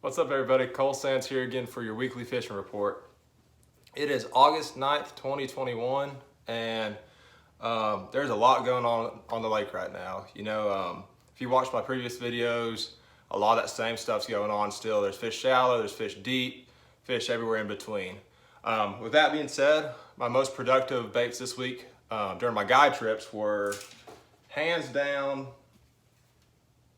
What's up, everybody? Cole Sands here again for your weekly fishing report. It is August 9th, 2021, and there's a lot going on the lake right now. If you watched my previous videos, a lot of that same stuff's going on still. There's fish shallow, there's fish deep, fish everywhere in between. With that being said, my most productive baits this week during my guide trips were hands down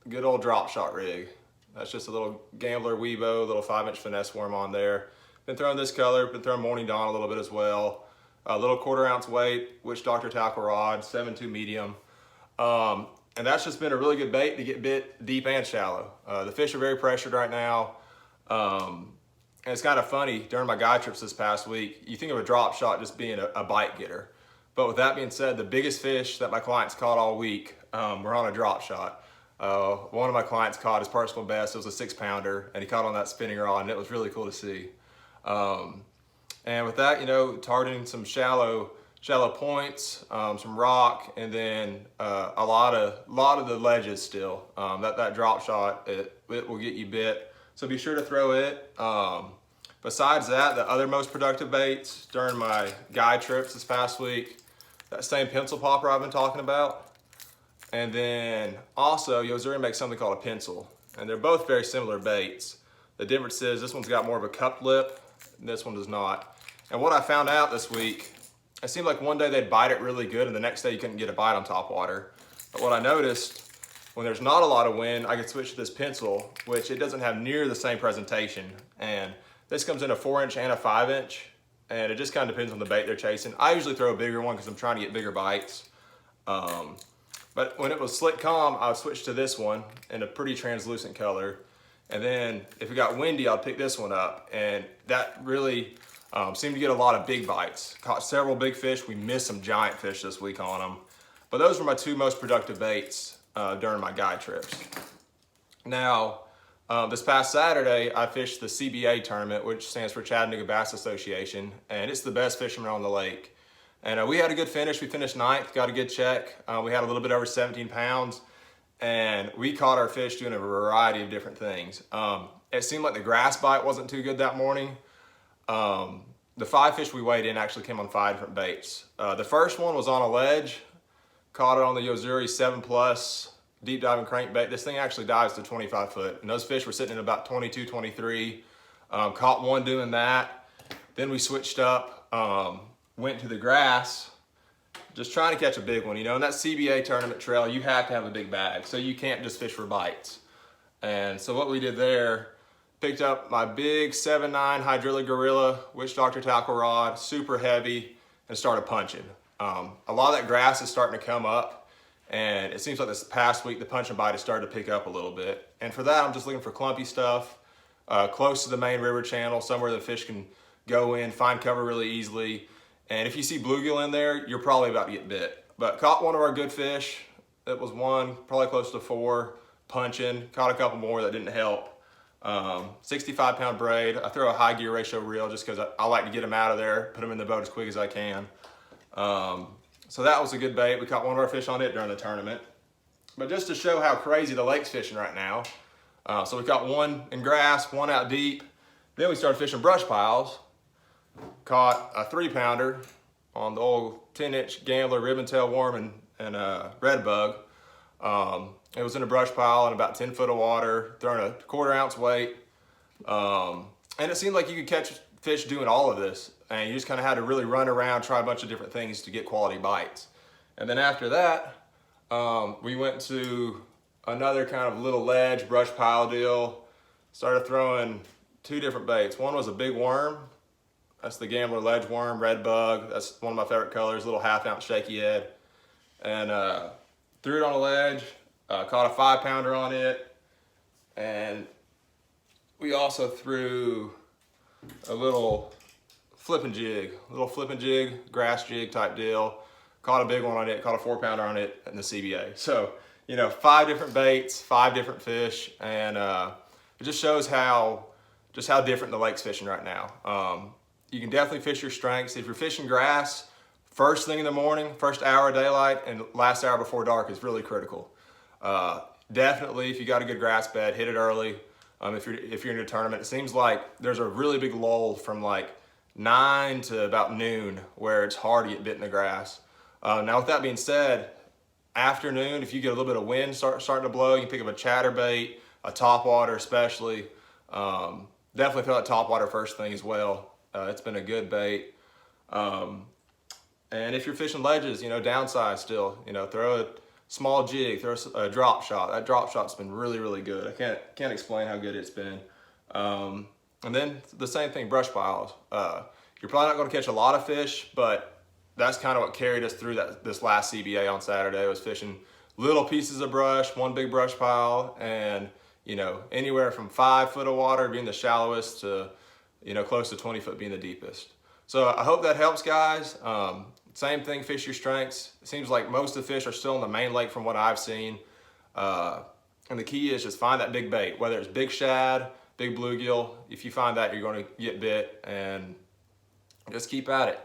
good old Dropshot Rig. That's just a little Gambler Weebo, little 5-inch finesse worm on there. Been throwing this color, been throwing Morning Dawn a little bit as well. A little 1/4 ounce weight, Witch Doctor tackle rod, 7.2 medium. And that's just been a really good bait to get bit deep and shallow. The fish are very pressured right now. And it's kind of funny, during my guide trips this past week, you think of a drop shot just being a bite getter. But with that being said, the biggest fish that my clients caught all week were on a drop shot. One of my clients caught his personal best. It was a 6-pounder, and he caught on that spinning rod, and it was really cool to see. And with that, targeting some shallow points, some rock, and then a lot of the ledges still. That drop shot, it will get you bit. So be sure to throw it. Besides that, the other most productive baits during my guide trips this past week, that same pencil popper I've been talking about. And then also, Yo-Zuri makes something called a pencil. And they're both very similar baits. The difference is this one's got more of a cupped lip, and this one does not. And what I found out this week, it seemed like one day they'd bite it really good, and the next day you couldn't get a bite on top water. But what I noticed, when there's not a lot of wind, I can switch to this pencil, which it doesn't have near the same presentation. And this comes in a 4-inch and a 5-inch, and it just kind of depends on the bait they're chasing. I usually throw a bigger one because I'm trying to get bigger bites. But when it was slick calm, I would switch to this one in a pretty translucent color. And then if it got windy, I'd pick this one up. And that really seemed to get a lot of big bites. Caught several big fish. We missed some giant fish this week on them. But those were my two most productive baits during my guide trips. Now, this past Saturday, I fished the CBA tournament, which stands for Chattanooga Bass Association. And it's the best fishermen on the lake. And we had a good finish. We finished 9th, got a good check. We had a little bit over 17 pounds, and we caught our fish doing a variety of different things. It seemed like the grass bite wasn't too good that morning. The 5 fish we weighed in actually came on 5 different baits. The first one was on a ledge, caught it on the Yo-Zuri 7+ deep diving crankbait. This thing actually dives to 25 foot, and those fish were sitting at about 22, 23. Caught one doing that. Then we switched up. Went to the grass, just trying to catch a big one. In that CBA tournament trail, you have to have a big bag, so you can't just fish for bites. And so what we did there, picked up my big 7.9 Hydrilla Gorilla Witch Doctor tackle rod, super heavy, and started punching. A lot of that grass is starting to come up, and it seems like this past week the punch and bite has started to pick up a little bit. And for that, I'm just looking for clumpy stuff, close to the main river channel, somewhere the fish can go in, find cover really easily. And if you see bluegill in there, you're probably about to get bit. But caught one of our good fish. It was one, probably close to 4, punching. Caught a couple more that didn't help. 65-pound braid. I throw a high gear ratio reel just because I like to get them out of there, put them in the boat as quick as I can. So that was a good bait. We caught one of our fish on it during the tournament. But just to show how crazy the lake's fishing right now. So we caught one in grass, one out deep. Then we started fishing brush piles. Caught a 3-pounder on the old 10-inch Gambler ribbon tail worm and red bug. It was in a brush pile in about 10 foot of water, throwing a 1/4 ounce weight. And it seemed like you could catch fish doing all of this, and you just kind of had to really run around, try a bunch of different things to get quality bites. And then after that, we went to another kind of little ledge brush pile deal. Started throwing 2 different baits. One was a big worm. That's the Gambler ledge worm, red bug. That's one of my favorite colors, little 1/2 ounce shaky head. And threw it on a ledge, caught a 5-pounder on it. And we also threw a little flipping jig, grass jig type deal. Caught a big one on it, caught a 4-pounder on it in the CBA. So, 5 different baits, 5 different fish. And it just shows how different the lake's fishing right now. You can definitely fish your strengths. If you're fishing grass, first thing in the morning, first hour of daylight, and last hour before dark is really critical. Definitely, if you got a good grass bed, hit it early. if you're in a tournament. It seems like there's a really big lull from like 9 to about noon where it's hard to get bit in the grass. Now with that being said, afternoon, if you get a little bit of wind starting to blow, you can pick up a chatterbait, a topwater especially. Definitely throw that topwater first thing as well. It's been a good bait. And if you're fishing ledges, you know, downside still, you know, throw a small jig, throw a drop shot. That drop shot's been really, really good. I can't explain how good it's been. And then the same thing, brush piles. You're probably not going to catch a lot of fish, but that's kind of what carried us through this last CBA on Saturday. Was fishing little pieces of brush, one big brush pile, and you know, anywhere from 5 foot of water being the shallowest to, you know, close to 20 foot being the deepest. So I hope that helps, guys. Same thing, fish your strengths. It seems like most of the fish are still in the main lake from what I've seen. And the key is just find that big bait, whether it's big shad, big bluegill. If you find that, you're going to get bit, and just keep at it.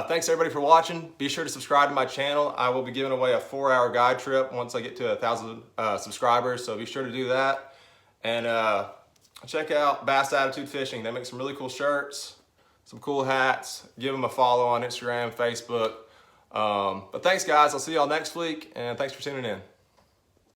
Thanks everybody for watching. Be sure to subscribe to my channel. I will be giving away a 4-hour guide trip once I get to 1,000 subscribers, so be sure to do that. And check out Bass Attitude Fishing. They make some really cool shirts, some cool hats. Give them a follow on Instagram, Facebook. But thanks guys, I'll see y'all next week, and thanks for tuning in.